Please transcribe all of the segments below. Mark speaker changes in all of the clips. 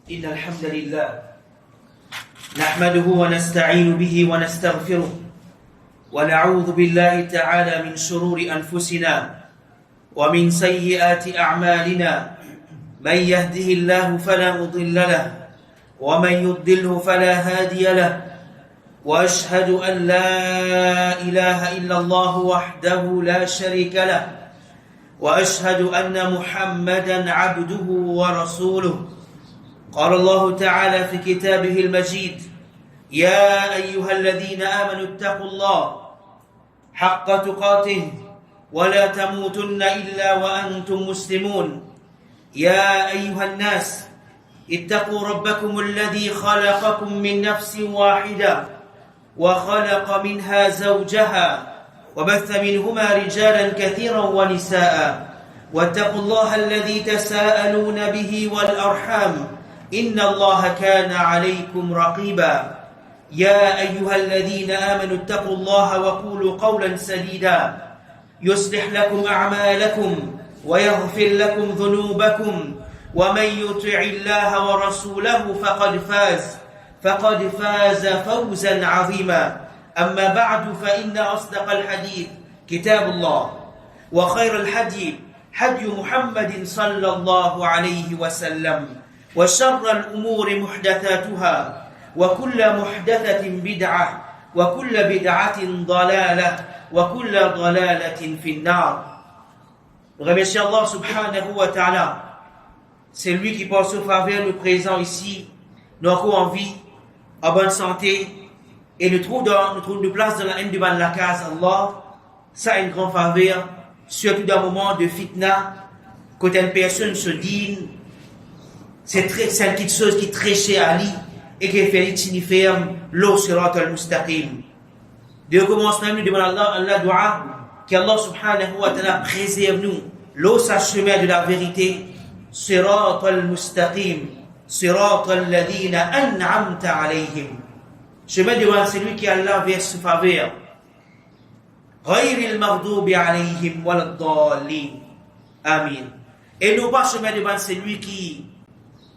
Speaker 1: إن الحمد لله نحمده ونستعين به ونستغفره ونعوذ بالله تعالى من شرور أنفسنا ومن سيئات أعمالنا من يهده الله فلا مضل له ومن يضلله فلا هادي له وأشهد أن لا إله إلا الله وحده لا شريك له وأشهد أن محمدا عبده ورسوله قال الله تعالى في كتابه المجيد يا أيها الذين آمنوا اتقوا الله حق تقاته ولا تموتن إلا وأنتم مسلمون يا أيها الناس اتقوا ربكم الذي خلقكم من نفس واحدة وخلق منها زوجها وبث منهما رجالا كثيرا ونساء واتقوا الله الذي تساءلون به والأرحام إن الله كان عليكم رقيبا يا أيها الذين آمنوا اتقوا الله وقولوا قولا سديدا يصلح لكم أعمالكم ويغفر لكم ذنوبكم ومن يطع الله ورسوله فقد فاز فوزا عظيما أما بعد فإن أصدق الحديث كتاب الله وخير الحديث حدي محمد صلى الله عليه وسلم وشر الأمور محدثاتها وكل محدثة بدعة وكل بدعة ضلالة وكل ضلالة في النار. Remercie Allah subhanahu wa ta'ala. C'est lui qui porte au faveur nous présents ici, nous encore en vie, en bonne santé, et nous trouve de place dans la haine de la case Allah. Ça a une grande faveur, surtout dans un moment de fitna, quand une personne se dit c'est une petite chose qui est très chère à lui et qui fait signifier l'eau sirat al-mustaqim. De commencement, nous demandons à Allah dua qu'Allah subhanahu wa ta'ala préserve nous l'eau sa chemin de la vérité sirat al-mustaqim sirat alladhina an'amta alayhim. Chemin devant celui qui Allah verse faveur. Ghayril maghdubi alayhim waladdallin. Amin. Et non pas chemin devant celui qui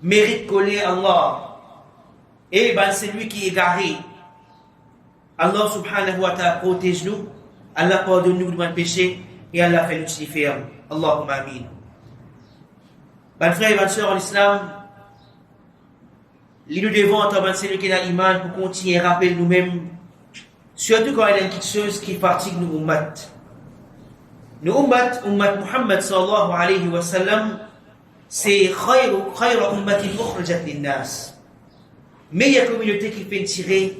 Speaker 1: mérite coller Allah. Et c'est lui qui est égaré. Allah subhanahu wa ta'ala protège nous. Allah pardonne nous de nos péchés. Et Allah fait nous si fermes. Allahumma amin. Mes frères et mes sœurs en islam, nous devons entendre celui qui a l'iman pour continuer à rappeler nous-mêmes. Surtout quand il y a une petite chose qui fatigue nous ummat. Nous ummat Muhammad sallallahu alayhi wa sallam, c'est khayra ummatin ukhrijat linnas. Meilleure communauté qui fait tirer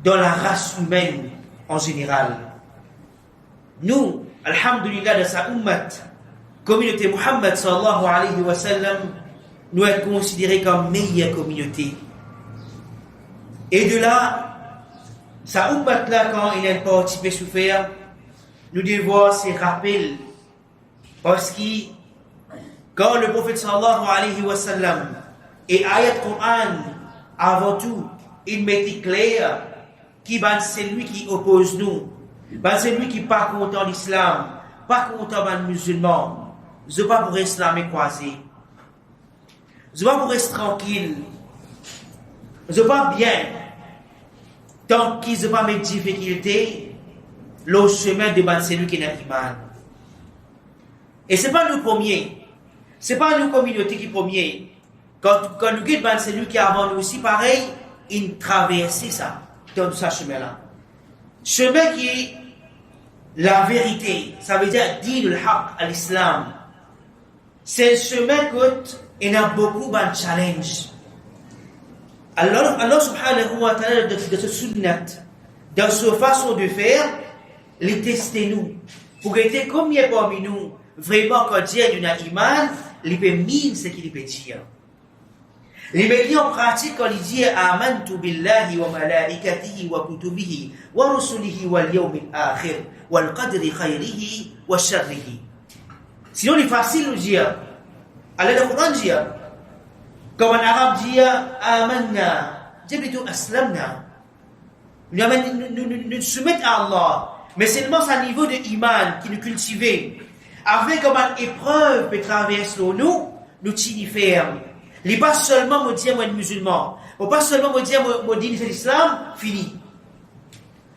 Speaker 1: dans la race humaine en général. Nous, alhamdulillah, de sa ummat, communauté Muhammad sallallahu alayhi wa sallam, nous sommes considérés comme meilleure communauté. Et de là, sa ummat là, quand il a pas un petit peu souffert, nous devons se rappeler. Parce que quand le prophète sallallahu alayhi wa sallam et ayat Coran, avant tout, il m'était clair qui c'est lui qui oppose nous. C'est lui qui n'est pas content de l'islam, pas content des musulmans. Je ne veux pas pour l'islam et croiser. Je ne veux pas pour rester tranquille. Je ne veux pas bien. Tant qu'il ne pas mes difficultés, le chemin de c'est lui qui n'a pas. Et ce n'est pas nous premiers. Ce n'est pas nous communauté qui premiers. Quand nous guidons, c'est lui qui avant nous aussi, pareil, il traversait ça, dans ce chemin-là. Chemin qui est la vérité, ça veut dire din al-haq à l'islam. C'est un chemin qu'il y a beaucoup de challenges. Allah subhanahu wa ta'ala, de ce sunnat, dans sa façon de faire, les tester nous. Pour être combien parmi nous, vraiment, quand Dieu a une iman, il peut mine ce qu'il peut dire. Les médias en pratique quand il dit amantu billahi wa malaikatihi wa kutubihi wa rusulihi wal yawmil akhir wal qadri khayrihi wa sharrihi. Sinon, il est facile de dire. Allah le Coran dit, comme en arabe dit amanna, dit plutôt aslamna. Nous soumettons à Allah, mais seulement c'est un niveau de iman qui nous cultive. Avec comme une épreuve peut traverser nous, nous t'y ferme. Il n'est pas seulement me dire moi musulman, ou pas seulement me dire moi dis l'islam, fini.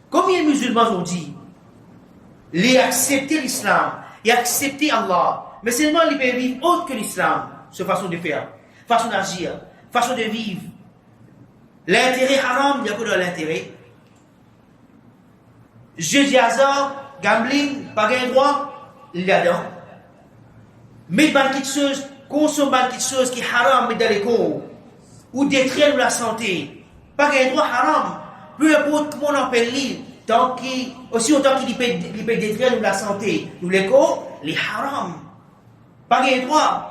Speaker 1: Combien de musulmans ont dit, les accepter l'islam, et accepter Allah, mais seulement ils peuvent vivre autre que l'islam, cette façon de faire, façon d'agir, façon de vivre. L'intérêt haram, il n'y a que de l'intérêt. Jeu d'hasard, gambling, pas gain droit, il y a dedans. Mais quelque chose, consommer quelque chose qui est haram, mais dans les corps, ou détruire la santé, pas gain droit haram, peu importe comment on appelle lui, tant qu'il, aussi autant qu'il peut détruire la santé, nous les corps, les haram, pas gain droit.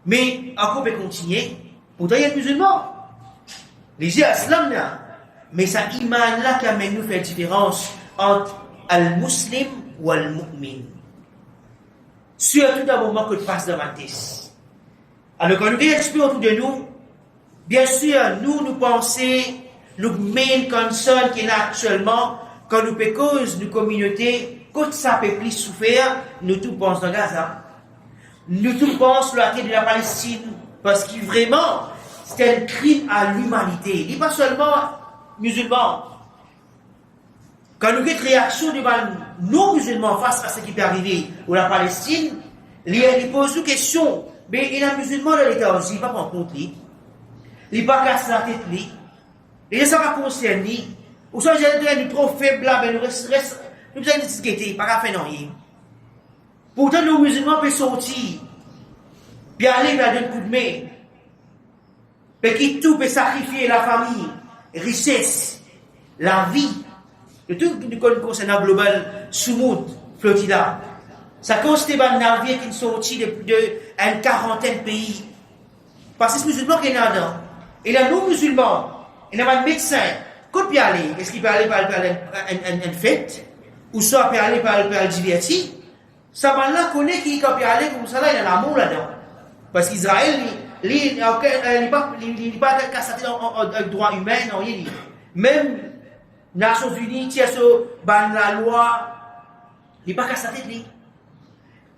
Speaker 1: Mais encore peut continuer, pourtant il y a des musulmans. Les gens islam là, mais ça iman là qui amène nous faire la différence entre al-muslim ou al-mu'min. Surtout dans le moment que tu passes devant tes. Alors quand nous regardons autour de nous, bien sûr, nous pensons, nous main concern qui est là actuellement, quand nous peut cause nos communautés, quand ça peut plus souffrir, nous tous pensons dans Gaza. Nous tous pensons la terre de la Palestine, parce que vraiment, c'est un crime à l'humanité. Il n'est pas seulement musulman. Quand nous avons une réaction devant nos musulmans face à ce qui peut arriver ou la Palestine, il pose une question. Mais il y a un musulman dans l'État aussi, il ne va pas en compte. Il ne va pas casser la tête. Il ne va pas concerner. Ou soit nous trop faibles là, nous avons discuté, il ne va pas faire rien. Pourtant, nos musulmans peuvent sortir, puis aller vers un coup de main. Mais qui tout peut sacrifier la famille, richesse, la vie, de tout concernant global, Soumoud, Flotilla. Ça consiste dans un navire qui sont sortis de une quarantaine de pays. Parce que c'est musulman qui est là-dedans. Et là, nous musulmans, il y a un médecin, quand il peut aller, est-ce qu'il peut aller par une fête, ou soit peut aller par le divertir? Ça va là connaît qui peut aller comme ça, là, il y a l'amour là-dedans. Parce qu'Israël, il n'est pas cassé dans le droit humain, non, rien. Même Nations Unies, qui a la loi, il n'est pas cassé la tête, lui.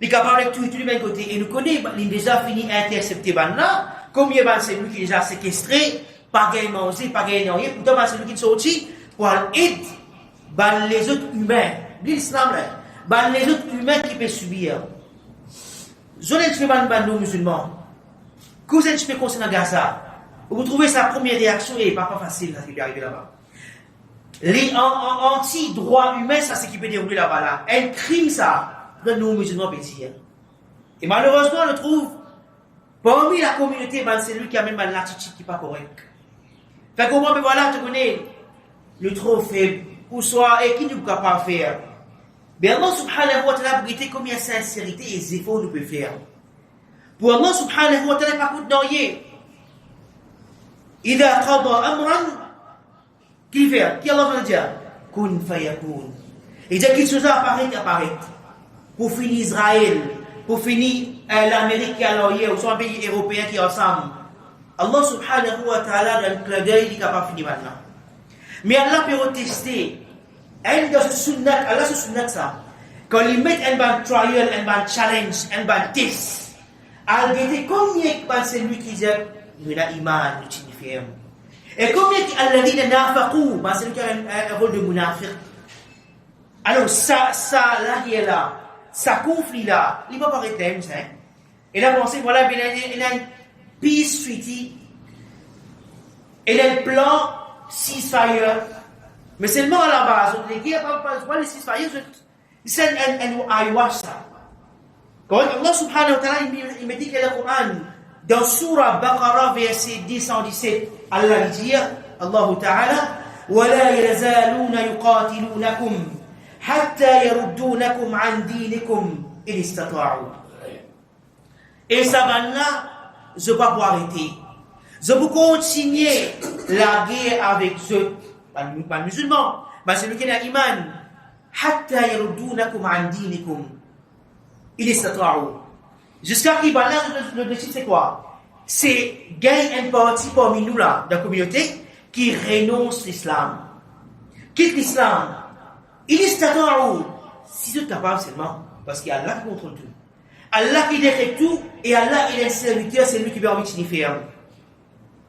Speaker 1: Il est capable de tout le même côté. Et nous connaissons, il a déjà fini d'intercepter là. Combien de c'est lui qui est déjà séquestré, pas gagné manger, pas gagné rien. Pourtant, c'est lui qui est sorti pour aider les autres humains. L'islam, les autres humains qui peuvent subir. Je ne sais pas nos musulmans. Qu'est-ce que je fais concernant Gaza? Vous trouvez sa première réaction et pas facile ce qui peut arriver là-bas. Les anti-droits humains, ça c'est ce qui peut dérouler là-bas. Là. Un crime, ça, dans nos musulmans petits. Et malheureusement, on le trouve parmi la communauté, c'est lui qui a même une attitude qui n'est pas correcte. Fait qu'au moins, voilà, tu connais le trop faible, ou soit, et qui nous peut pas faire. Mais Allah subhanahu wa ta'ala, pour guetter combien de sincérité et des efforts nous peut faire. Pour Allah subhanahu wa ta'ala, pas coûte d'enrier. إذا قضى أمرا qu'il fait? Qui Allah va dire? Kun fayakun. Et dire quelque chose apparaît. Pour finir Israël, pour finir l'Amérique qui est à l'arrière, ou soit un pays européen qui est ensemble. Allah subhanahu wa ta'ala, dans le clin d'œil, il n'est pas fini maintenant. Mais Allah peut retester. Elle dans ce sunnat, Allah ce sunnat ça. Quand il met un ban trial, un ban challenge, un ban test, elle dit combien c'est lui qui dit, il a iman, il est ferme. Et combien alladhina nafaqu, c'est lui qui a un rôle de munafiq. Alors ça là qui est là, ça conflit là, il va pas arrêter ça. Et là pensez voilà, il a un peace treaty, il a un plan ceasefire. Mais seulement à la base, on dit pas les ceasefire, c'est un ayahuasca. Quand Allah subhanahu wa ta'ala il me dit que le Coran dans Surah Baqarah verset 10-117, Allah dit Allah ta'ala ولا يزالون يقاتلونكم حتى يردونكم عن دينكم إن استطاعوا. Et ça va là, je ne vais pas arrêter. Je vais continuer la guerre avec eux, pas musulmans, mais celui qui a l'iman. حتى يردونكم عن دينكم إن استطاعوا. Jusqu'à qui va là, l'objectif c'est quoi? C'est gagner un parti parmi nous là, dans la communauté, qui renonce l'islam. Quitte l'islam. Il est statut si tu es capable seulement, parce qu'Allah qui contrôle tout. Allah qui dirige tout, et Allah il est un serviteur, c'est lui qui va en faire.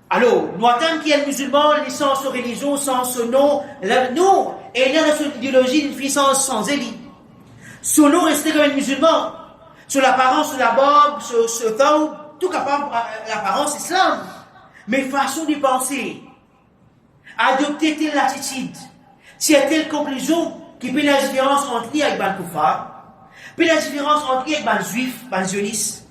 Speaker 1: Alors, nous attendons qu'il y ait le musulman, les sans religion, sans ce nom, nous, et il y a notre idéologie, une puissance sans élite. Son nom restait comme un musulman. Sur l'apparence, sur la barbe, sur ce thawb, tout capable, l'apparence islam. Mais façon de penser, adopter telle attitude, c'est telle conclusion qui fait la différence entre lui et le koufar, fait la différence entre lui et le juif, le zioniste.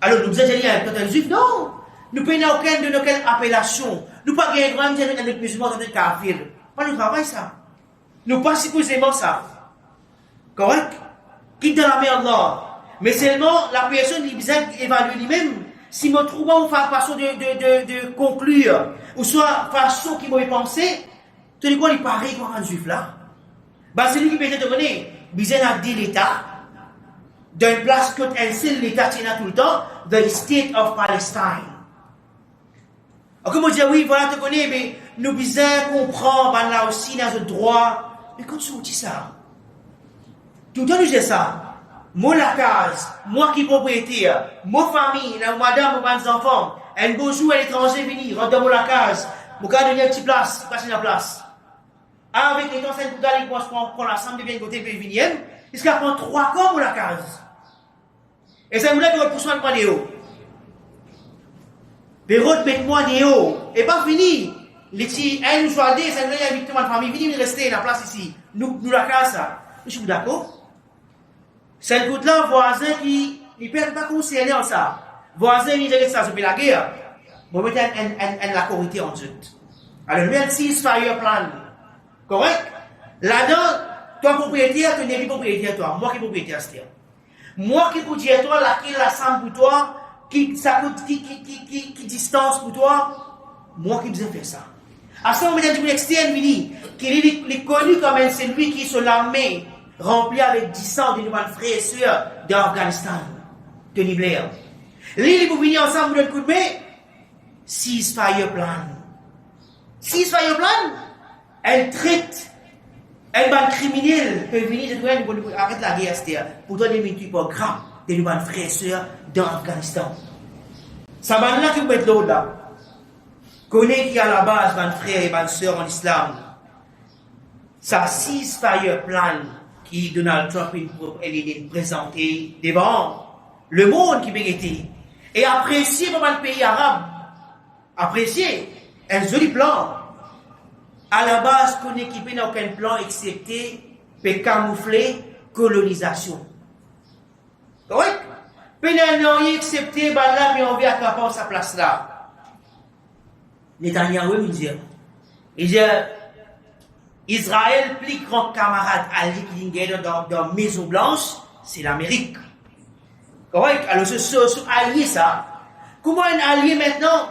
Speaker 1: Alors, nous allons dire avec un juif, non, nous ne pouvons aucune de nos appellations. Nous ne pouvons pas gagner grand dire avec un musulman dans un kafir. Pas nous travail ça. Nous pas supposément ça. Correct? Quitte dans la main Allah. Mais seulement, la personne, il besoin d'évaluer lui-même. Si me trouvons une façon de conclure, ou soit façon qu'il m'a pensé, tu dis quoi, il paraît comme un juif là? Ben, c'est lui qui peut te donner. Besoin d'aider l'État. D'une place que un seul l'État tient tout le temps, the state of Palestine. Alors, comme on dit, oui, voilà, tu connais, mais nous besoin comprendre, ben là aussi, dans le droit. Mais quand tu dis ça, tout le temps, nous disons ça. Moi, la case, moi qui propriétaire, ma famille, la madame, mes enfants, un beau jour à l'étranger venu, rentre dans la case, je vais donner une petite place, passer la place. Avec les temps, c'est pour d'aller prendre la somme de bien côté de Vinienne, jusqu'à prendre 3 corps pour la case. Et ça me lève le pourcent de moi des hauts. Pérode, mets-moi des hauts. Et pas fini. Les petits, elle nous choisit, ça me lève avec ma famille, venez rester la place ici. Nous la case, ça. Je suis d'accord. C'est le coup-là, voisin qui ne perd pas concerné en ça. Voisin, il dit ça, c'est la guerre. Bon, mettez la corité en jeu. Alors, le même ceasefire plan. Correct? Là-dedans, toi propriétaire, tu n'es plus propriétaire, toi. Moi qui propriétaire, c'est-à-dire. Moi qui peux dire toi, laquelle la somme pour toi, qui distance pour toi, moi qui faisais faire ça. À ce moment-là, tu externe, qui est connu comme un celui qui est sur l'armée, rempli avec 10 ans de nouvelles frères et sœurs d'Afghanistan, Tony Blair. Lui, vous venir ensemble d'un coup de main, ceasefire plan. Ceasefire plan, elle traite, elle va criminel, peut venir de arrêter la guerre, c'est-à-dire, pour donner des programmes de nouvelles frères et sœurs d'Afghanistan. Ça va là que vous mettez l'autre là. Connaît qui à la base, mes frères et mes sœurs en islam. Ça ceasefire plan, qui Donald Trump est présenté devant le monde qui méritait. Et apprécié par le pays arabe. Apprécié. Un joli plan. À la base, qu'on équipé n'a aucun plan excepté pour camoufler colonisation. Correct? Puis n'a rien excepté, là, mais on vient à sa place là. Netanyahu me dit, Israël, plus grand camarade allié qui est dans la Maison Blanche, c'est l'Amérique. Correct? Alors, ce allié, ça. Comment un allié maintenant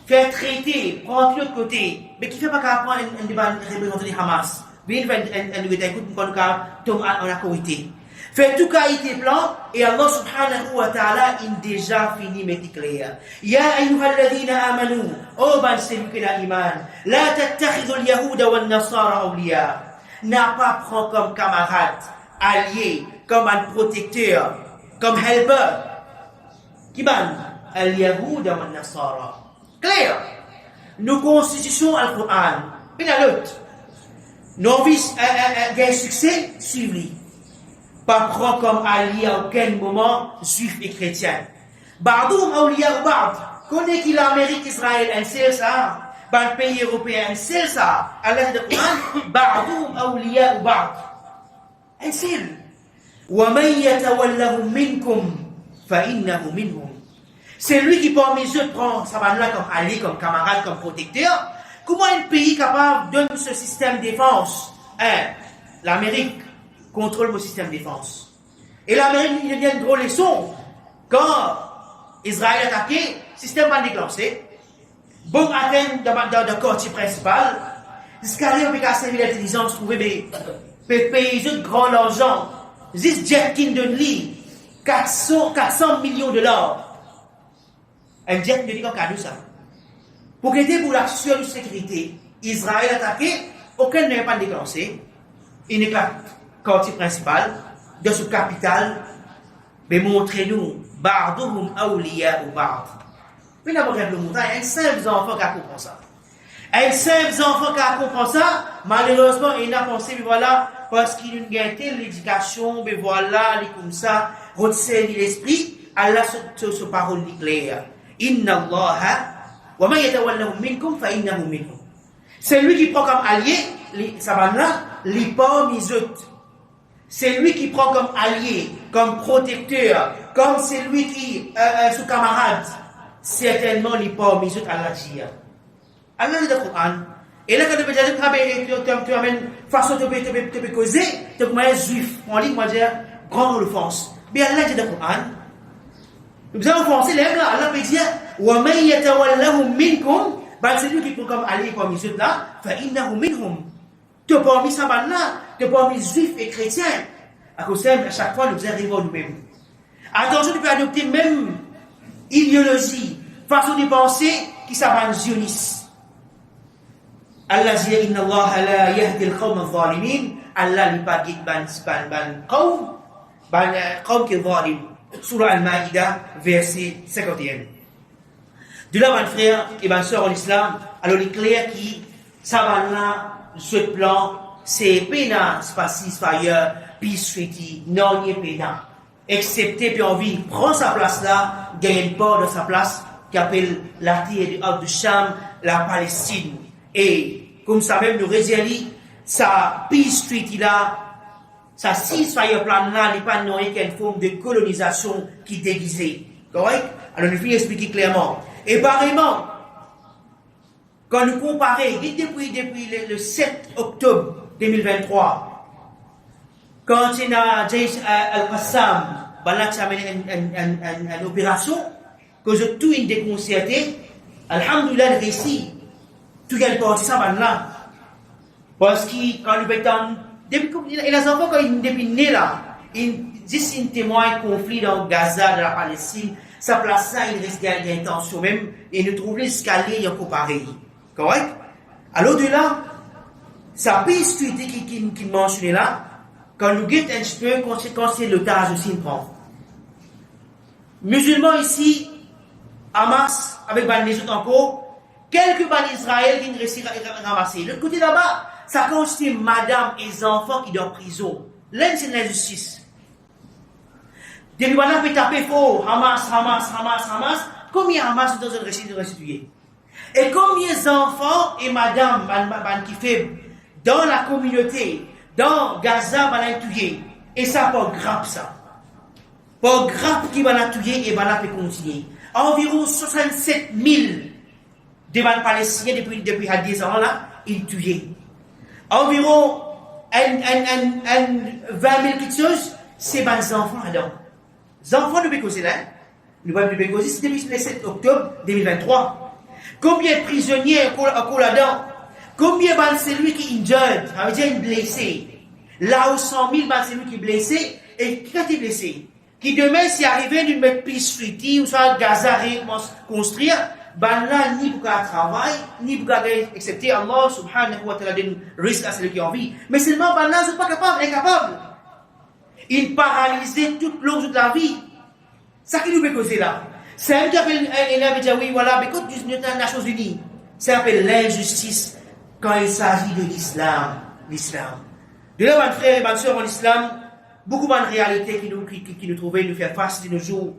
Speaker 1: fait traiter, prendre de l'autre côté, mais qui ne fait pas qu'à prendre un débat représentant du Hamas, bien fait un écoute pour qu'on tombe en accorité. Fait tout cas été plan, et Allah subhanahu wa ta'ala, il déjà fini met clair. Ya ayyuhalladhina amanu, oh ban celui qui a l'iman, la tattakhidhu al-yahuda wa an-nasara awliya. N'a pas prend comme camarade, allié, comme un protecteur, comme helper. Qui ban? Al-yahuda wa an-nasara. Clair. Nos constitutions al-Qur'an. Puis la l'autre. Nos vies, gain succès, suivez. Pas prend comme allié à aucun moment juif et chrétien. Bardoum awliya ou bard. Connaît qu'il l'Amérique, Israël, un seul ça. Dans le pays européen, un seul ça. Allah de Quran, Bardoum awliya ou bard. Un seul. Wa man yatawallahu minkum fa innahu minhum. C'est lui qui parmi eux prend sa là comme allié, comme camarade, comme protecteur. Comment un pays capable de ce système de défense? L'Amérique contrôle mon système de défense. Et l'Amérique, il y a une drôle leçon. Quand Israël est attaqué, le système va déclencher. Bon, atteint dans le quartier principal. Jusqu'à là, on peut casser l'intelligence, trouver des payer de grand argent. This jet qui donne lui 400 millions de dollars. Un jet de dit qu'on cadeau ça. Pour aider pour la sécurité, Israël attaqué, aucun n'est pas déclenché. Il n'est pas quartier principal, de ce capital, mais montrez-nous, Bardouhum awliya ou Bard. Mais d'abord, le montagne, un simple enfant qui comprend ça. Un simple enfant qui comprend ça, malheureusement, il a pensé, mais voilà, parce qu'il a une telle l'éducation, mais voilà, il est comme ça, retient l'esprit, Allah se parole claire. Inna Allah, wa ma yatawallahu minkum fa innahu minhum. C'est lui qui prend comme allié, ça va là, les parmi autres. C'est lui qui prend comme allié, comme protecteur, comme c'est lui qui, sous camarade. Certainement, les parmi autres, Allah dit. Allah dit dans le Coran. Et là, quand tu amènes façon de causer, tu es un juif. On lit, moi, dire, grande offense. Mais Allah dit dans le Coran. Nous avons offensé les là. Allah peut dire, wa man yatawallahu minkum, c'est lui qui prend comme allié parmi eux là, fa innahu minhum. Tu es parmi ça là, tu es parmi juifs et chrétiens. À cause de ça, à chaque fois, nous arrivons nous-mêmes. Attention, tu peux adopter même idéologie, façon de penser qui s'appelle zioniste. Allah dit, inna Allah la yahdi al-qawm al-zalimin. Allah n'est pas guide qawm qui est zalim. Surah Al-Ma'idah, verset 51. De là, mon frère et ma soeur en islam, alors il est clair que ça va là, ce plan, c'est pénal, c'est pas si, c'est ailleurs, puis c'est non, il est pénal. Excepté, puis on vit, prend sa place là, gagne une part de sa place, qui appelle la terre de Cham, la Palestine. Et, comme ça même, nous réservons, sa peace treaty là, sa ceasefire plan là, n'est pas qu'une forme de colonisation qui est déguisée. Correct? Alors, nous finissons expliquer clairement. Et pareillement, quand nous comparons, depuis le 7 octobre 2023, quand il y a Al-Qassam, là, tu as une opération, que je tout une déconcerté, Alhamdoulilah, il réussit. Tout le monde ça, là. Parce que quand nous mettons, et les enfants, quand ils sont nés là, ils disent qu'ils témoignent conflit dans Gaza, dans la Palestine, ça place ça, il risque d'intention même, et nous trouvons l'escalier, il y a encore pareil. Correct? Alors de là, ça piste qui mentionne là, quand nous guettons un peu, conséquence, c'est l'otage aussi, il prend. Musulmans ici, Hamas, avec les autres encore, quelques balles Israël qui ne réussissent à ramasser. De l'autre côté là-bas, ça constitue madame et les enfants qui sont en prison. L'un, c'est la justice. Depuis maintenant, on peut taper fort, Hamas. Combien Hamas dans un récit de restituer? Et combien d'enfants et madame qui fait dans la communauté, dans Gaza, tuer? Et ça, pas grave ça. Pas grave qui va la tuer et va peut continuer. Environ 67 000 de Palestiniens depuis 10 ans là, ils tuent. Environ 20 000 quelque chose, c'est des enfants là-dedans. Les enfants de Bécosé là, nous voyons de Bécosé, c'est depuis le 7 octobre 2023. Combien de prisonniers encore là-dedans? Combien de celui qui est injured, ça veut dire blessé? Là où 100 000 c'est lui qui est blessé, et qui est blessé? Qui demain, si arrivé de mettre peace treaty, ou soit Gaza construire, là, ni pour qu'à travail, ni pour qu'à accepter Allah subhanahu wa ta'ala donne risque à celui qui en vit. Mais seulement, là, ils ne sont pas capables, incapables. Ils paralysent tout le long de la vie. Ça qui nous fait causer là. C'est un qui appelle, il avait dit, oui, voilà, mais quand des Nations Unies, ça appelle l'injustice quand il s'agit de l'islam. De là, mon frère et ma soeur en islam, beaucoup de réalités qui nous trouvaient nous faire face de nos jours.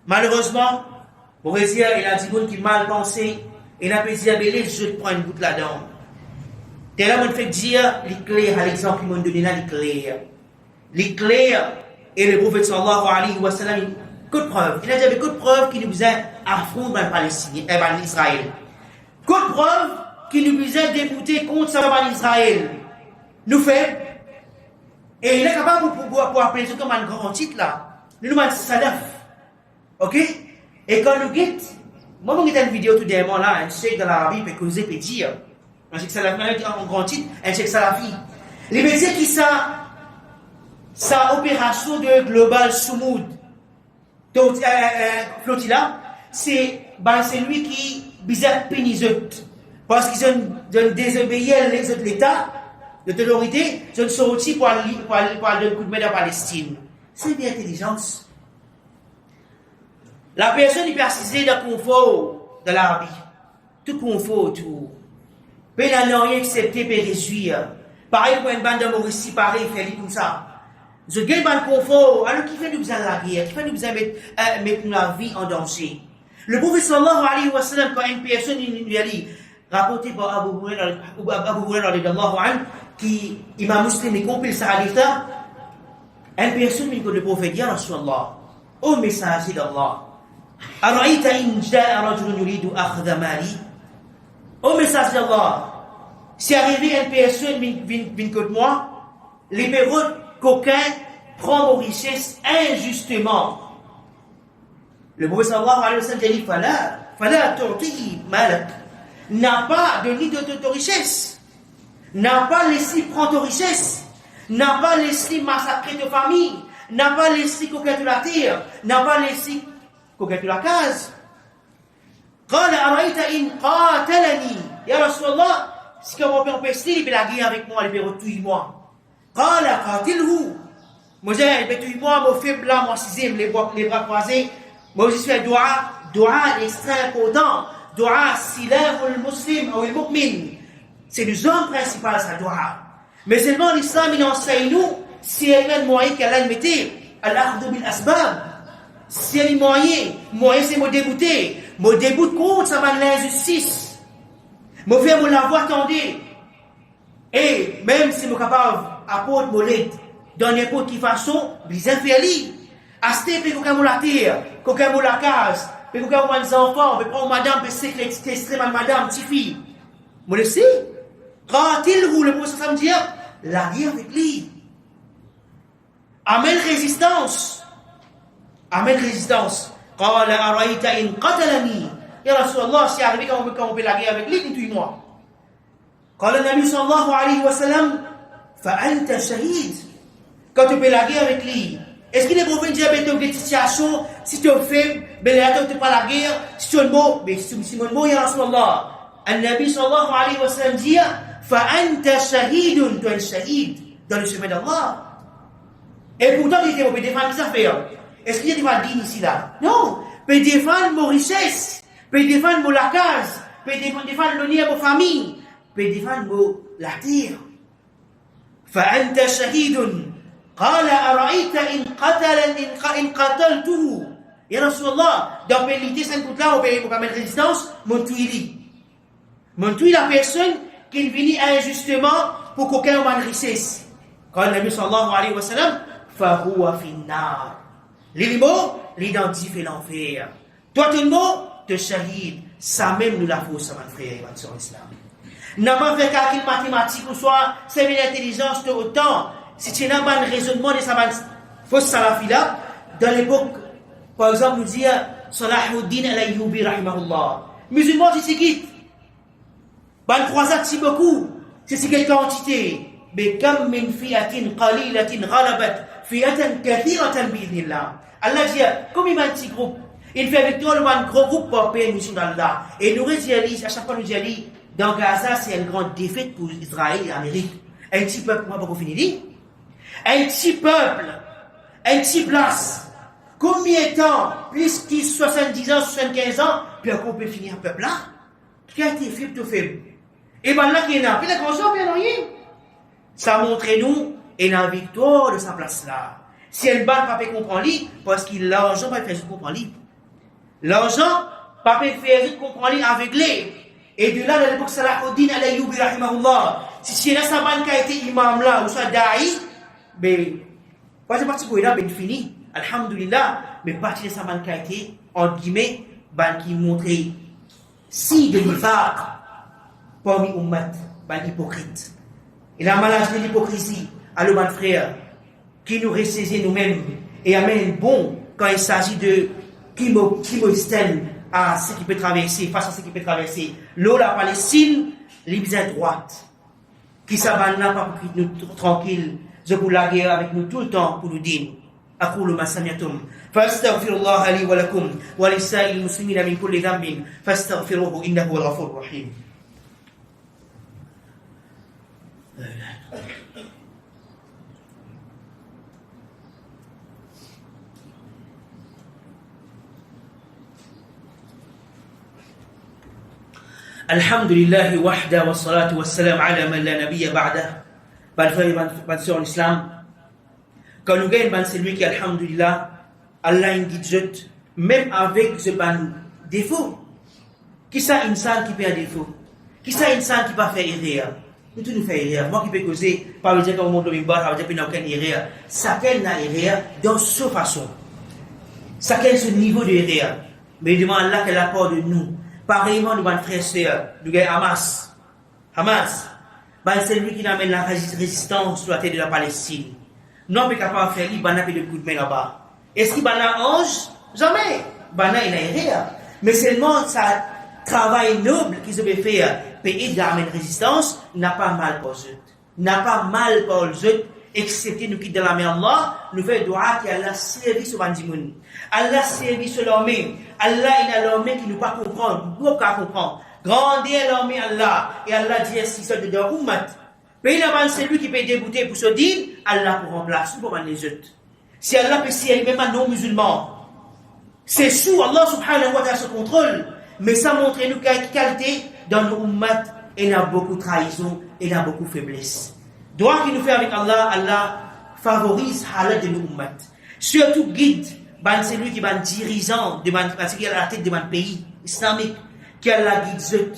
Speaker 1: Malheureusement, pour dire, il y a des gens qui mal pensé, et il a pu dire, mais je prends une goutte là-dedans. Et là, on fait dire, les clairs, à l'exemple qu'ils m'ont donné là, les clairs. Les clairs, et le prophète sallallahu alayhi wa sallam, que de preuves. Il a dit, avec que de preuves qui nous faisaient affronter dans le Palestine, dans l'Israël. Que de preuves qui nous faisaient débouter contre ça dans l'Israël. Nous fait, et il est capable pour appeler ça comme un grand titre là. Nous nous salaf. Ok? Et quand nous guettons, moi, j'ai une vidéo tout dernièrement là, un cheikh de l'Arabie peut causer, peut dire. Un cheikh salafi, en grand titre, un cheikh salafi. Les métiers qui sa opération de Global Soumoud, donc, Flotilla, c'est lui qui bizarre péniseux. Parce qu'ils ont désobéi les autres l'État, l'autorité, ils sont sortis pour aller donner un coup de main à la Palestine. C'est une intelligence. La personne peut assister dans le confort de l'Arabie. Tout confort, tout. Mais là, n'a rien accepté, peut réduire. Pareil pour une bande de Mauricie, pareil, il fait comme ça. Je gagne le confort, alors qui fait nous besoin de la guerre, qui fait nous besoin de mettre la vie en danger. Le prophète sallallahu alayhi wa sallam, quand une personne lui a dit, rapporté par Abu Hurairah, qui, Imam Muslim, il compile sa hadith, une personne lui dit, le prophète dit, Rasulallah, ô messager d'Allah, أرأيت إن جاء رجل يريد أخذ مالي. Ô messager d'Allah, si arrivé une personne vient contre moi, les périodes qu'aucun prend vos richesses injustement. Le prophète sallallahu alayhi wa sallam dit Fala tu'tihi malak. N'a pas donné de ta richesse. N'a pas laissé prendre ta richesse. N'a pas laissé massacrer ta famille. N'a pas laissé coquer la terre. N'a pas laissé coquer la case. قال أرأيت إن قاتلني يا رسول الله si on peut empêcher il peut la guerre avec moi il peut retuer moi قال قاتله moi il peut tuer moi mon faible là moi sixième les bras croisés moi je fais dua extrêmement important dua silah al-muslim ou al-mu'min c'est le zone principal sa dua mais seulement l'islam il enseigne nous si il y a un moyen qu'Allah mettait al-akhdhu bil asbab si il y a un moyen c'est me dégoûter me dégoûte contre ça va l'injustice me faire me la voix tendue et même si je suis capable d'apporter mon aide dans n'importe quelle façon les infélis acheter pour qu'on la terre qu'on la case pour qu'on les enfants pour prendre madame pour sécurité extrêmement madame petite fille me laisser qatilhu le prophète ça me dit la guerre avec lui amène résistance قال أرأيت إن قتلني يا رسول الله si arrivé quand on peut la guerre avec lui tue-moi قال النبي صلى الله عليه وسلم فأنت شهيد quand tu peux la guerre avec lui est-ce qu'il est bon de dire dans une situation si tu es faible ben là tu pas la guerre si tu es mort mais si tu es mort ya رسول الله النبي صلى الله عليه وسلم dit فأنت شهيد tu es shahid dans le chemin d'Allah et pourtant il dit on peut défendre les affaires. Est-ce qu'il y a des validines ici là? Non. Peut défendre mon richesse, peut défendre mon la case, peut défendre l'honneur de ma famille, peut défendre la terre. فأنت شهيد قال أرأيت إن قتلته يا رسول الله dans pénalité ça coûte là on peut mettre résistance mon tuili la personne qui vient injustement pour qu'aucun ait une richesse. Quand le Nabi sallallahu alayhi wa sallam فهو في النار l'ilmo l'identifie l'enfer. Toi tout le monde te shahid. Ça même nous la faut, ça mon frère et ma soeur islam. N'a pas fait calcul mathématique ou soit c'est une intelligence de autant. Si tu n'as pas un raisonnement de sa fausse salafila, dans l'époque, par exemple, nous dit Salahuddin al-Ayyubi rahimahullah. Musulman, c'est ce qui ban croisade si beaucoup, c'est quelle quantité. Mais comme min fiatin qalilatin ghalabat fiatan kathiratan bi'idhnillah. Allah dit, comme il y a un petit groupe, il fait avec toi un gros groupe pour payer une mission d'Allah. Et nous réalisons, à chaque fois nous disons, dans Gaza, c'est une grande défaite pour Israël et l'Amérique. Un petit peuple, comment on finit dit? Un petit peuple, un petit place. Combien de temps, plus que 70 ans, 75 ans, puis on peut finir un peuple là? Qui a été fait, tout fait. Et bien là, qui est là, puis la conscience, bien rien. Ça montre nous, et la victoire de sa place là. Si elle balle, papa comprend lui, parce que l'argent, pas faire comprend lui. L'argent, papa fait comprend lui aveuglé. Et de là, dans l'époque, Salahuddin al-Ayyubi rahimahullah. Si là, sa banque a été imam là, ou soit da'i, mais, pas de partie pour là, ben fini. Alhamdulillah, mais partie de sa banque a été, entre guillemets, ban qui montrait si de l'ifaq, parmi ummat, ban hypocrite. Et la maladie de l'hypocrisie, alors, mon frère, qui nous ressaisit nous-mêmes et amène bon quand il s'agit de qui me stèle à ce qui peut traverser, face à ce qui peut traverser. L'eau, la Palestine, l'Ibza droite, qui s'abandonne là pour que nous tranquilles, je pour la guerre avec nous tout le temps pour nous dire. أقول ما سمعتم فأستغفر الله لي ولكم ولسائر المسلمين من كل ذنب فاستغفروه إنه هو الغفور الرحيم. Alhamdulillah wahda wa salatu wa salam ala man la nabiyya ba'da. Ban frère, ban sœur en islam. Quand nous gagnons, c'est lui qui, alhamdulillah, Allah il guide, même avec ce ban défaut. Qui ça insan qui fait un défaut? Qui ça insan qui va faire erreur? Nous tous nous faisons erreur. Moi qui peux causer, par exemple, quand on monte au mimbar, ça veut dire qu'il n'y a aucune erreur. Chacun n'a erreur dans sa façon. Chacun ce niveau de erreur. Mais il demande à Allah qu'elle apporte de nous. Pareillement, nous, nos frères et sœurs, nous gagnons Hamas. Hamas, c'est lui qui amène la résistance sur la terre de la Palestine. Nous, on peut pas faire lui, Bana fait de coups de main là-bas. Est-ce qu'il Bana ange? Jamais. Bana, il a erreur. Mais seulement, ça travail noble qu'ils ont fait, payer de la résistance, n'a pas mal pour eux. N'a pas mal pour eux, excepté nous qui dans la main Allah, nous faisons doigt qui Allah servi sur Bandimoun. Allah servi sur l'armée. Allah il a l'armée qui nous pas comprendre, nous pas comprendre. Grandir l'armée Allah, et Allah dit ainsi ça de dans Ummat. Mais c'est lui qui peut débouter pour se dire, Allah pour remplacer pour les autres. Si Allah peut s'y même à non-musulmans, c'est sous Allah subhanahu wa ta'ala se contrôle. Mais ça montre nous quelle qualité dans nos ummat, il y a beaucoup de trahison, il y a beaucoup de faiblesse. Droit qu'il nous fait avec Allah, Allah favorise halat de nos ummat. Surtout guide, c'est lui qui est dirigeant, parce qu'il est à la tête de mon pays islamique, qui a la guide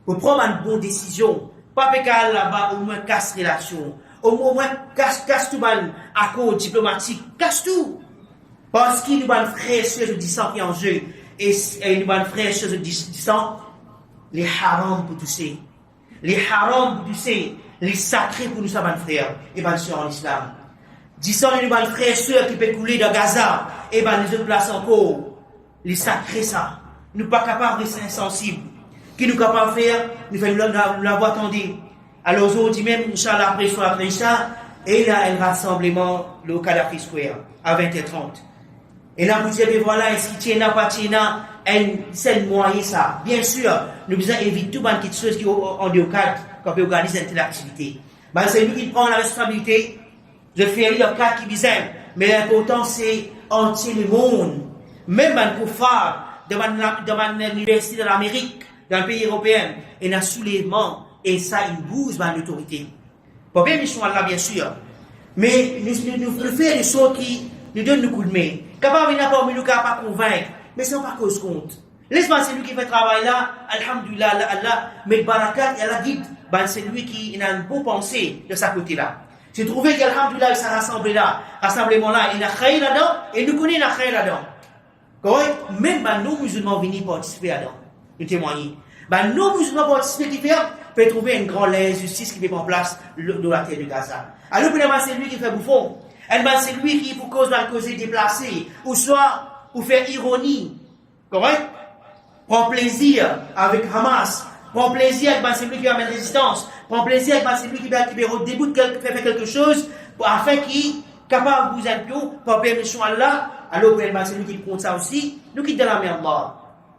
Speaker 1: pour prendre une bonne décision. Pas que là-bas, au moins casse relation, au moins casse tout mal accord diplomatique, casse tout. Parce qu'il nous a frère sur le disant qui est en jeu. Et nous avons frère sur le disant, les harams pour tous ces. Les harams pour tous ces. Les sacrés pour nous, ça, mon frère. Et bien sûr en islam. Disant, nous avons frère sur qui peut couler dans Gaza. Et bien les autres places encore. Les sacrés, ça. Nous ne sommes pas capables de rester insensibles. Qui nous capables de faire, nous faisons l'avoir attendu. Alors aujourd'hui même, Inch'Allah, après soir après ça, et il y a un rassemblement, le Kadhafi Square, à 20h30. Et là, vous dites, voilà, est-ce qu'il tient pas tient c'est moyen ça. Bien sûr, nous devons éviter tout le choses qui ont des cadres quand on organise une telle activité. C'est lui qui prend la responsabilité de faire le cadre qui besoin. Mais l'important, c'est entier le monde. Même un koufar dans l'université de l'Amérique, dans le pays européen, il y a un soulèvement et ça, il bouge dans l'autorité. Pas bien mission Allah, bien sûr. Mais nous faisons des choses qui nous donnent le coup de main. Capable de nous nous pas convaincre, mais c'est pas cause compte. Laisse-moi, c'est lui qui fait le travail là, alhamdulillah, Allah, mais barakat et Allah guide, c'est lui qui a une bonne pensée de sa côté là. J'ai trouvé qu'alhamdulillah, ça rassemblement là, il y a khayr là-dedans, et nous connaissons la khayr là-dedans. Correct? Même nos musulmans venus participer là-dedans, nous témoignons. Nos musulmans participent qui peuvent trouver une grande injustice qui met en place dans la terre de Gaza. Alors, c'est lui qui fait bouffon. C'est lui qui, pour cause d'un causé déplacé, ou soit, pour faire ironie, correct? Prend plaisir avec Hamas, prend plaisir avec c'est lui qui amène résistance, prend plaisir avec c'est lui qui au début de faire quelque chose, afin qu'il capable de vous être pour permission à Allah, alors c'est lui qui compte ça aussi, nous qui dans la main Allah.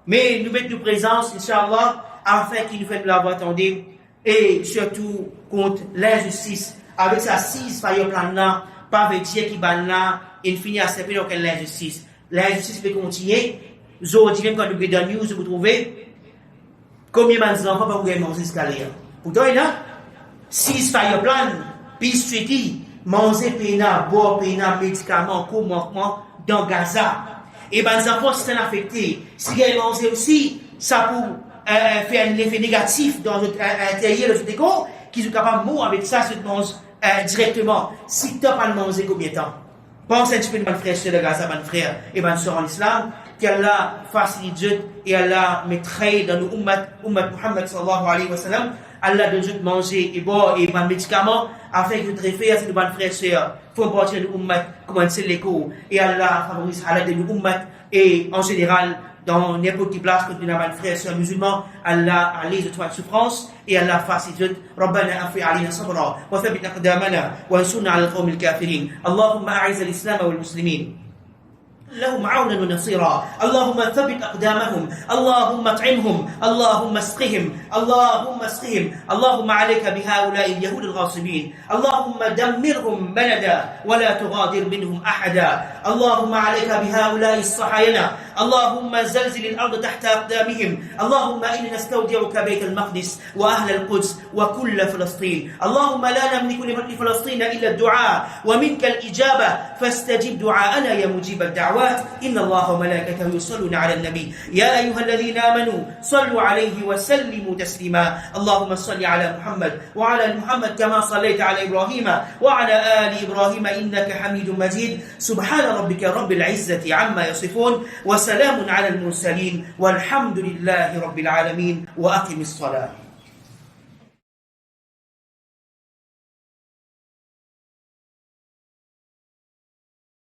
Speaker 1: Mais nous mettons nos présences, Inch'Allah, afin qu'il nous fasse la voix attendue, et surtout contre l'injustice, avec sa ceasefire plan là, pas avec Dieu qui ban là, il finit à servir dans quelle l'injustice. L'injustice peut continuer. Aujourd'hui, même quand nous regardons la news, vous trouvez combien d'enfants peuvent vous manger escalier. Pourtant, il y a 6 fire plan, peace treaty, manger péna, boire péna, médicaments, manquement dans Gaza. Et ben, les enfants sont affectés. Si ils mangent aussi, ça peut faire un effet négatif dans l'intérieur de ce décor, qu'ils sont capables de mourir avec ça, se mangent directement. Si tu n'as pas mangé combien de temps? Pense un petit peu de mon frère, de Gaza, mon frère, et mon soeur en islam, qu'Allah facilite et Allah mettrait dans nos ummat Muhammad sallallahu alayhi wa sallam, Allah donne de manger et boire et prendre médicaments, afin que nous réfère à ces bonnes frères et sœurs, faut partir de nos ummat, commencer l'écho, et Allah favorise Allah de nos ummat, et en général, dans n'importe quelle place, quand nous avons frères et sœurs musulmans, Allah allège de toi souffrance, et Allah facilite. ربنا أفرغ علينا صبرا وثبت أقدامنا وانصرنا على القوم الكافرين اللهم أعز الإسلام والمسلمين لهم عونا ونصيرا. اللهم ثبت أقدامهم، اللهم اطعمهم، اللهم اسقهم، اللهم اسقهم. اللهم عليك بهؤلاء اليهود الغاصبين، اللهم دمرهم بلدا ولا تغادر منهم أحدا. اللهم عليك بهؤلاء الصهاينة، اللهم زلزل الأرض تحت أقدامهم. اللهم إنا نستودعك بيت المقدس وأهل القدس وكل فلسطين. اللهم لا نملك لفلسطين إلا الدعاء ومنك الإجابة، فاستجب دعاءنا يا مجيب الدعوات. إن الله وملائكته يصلون على النبي يا أيها الذين آمنوا صلوا عليه وسلموا تسليما. اللهم صل على محمد وعلى آل محمد كما صليت على إبراهيم وعلى آل إبراهيم إنك حميد مجيد. سبحان ربك رب العزة عما يصفون وسلام على المرسلين والحمد لله رب العالمين. وأقم الصلاة.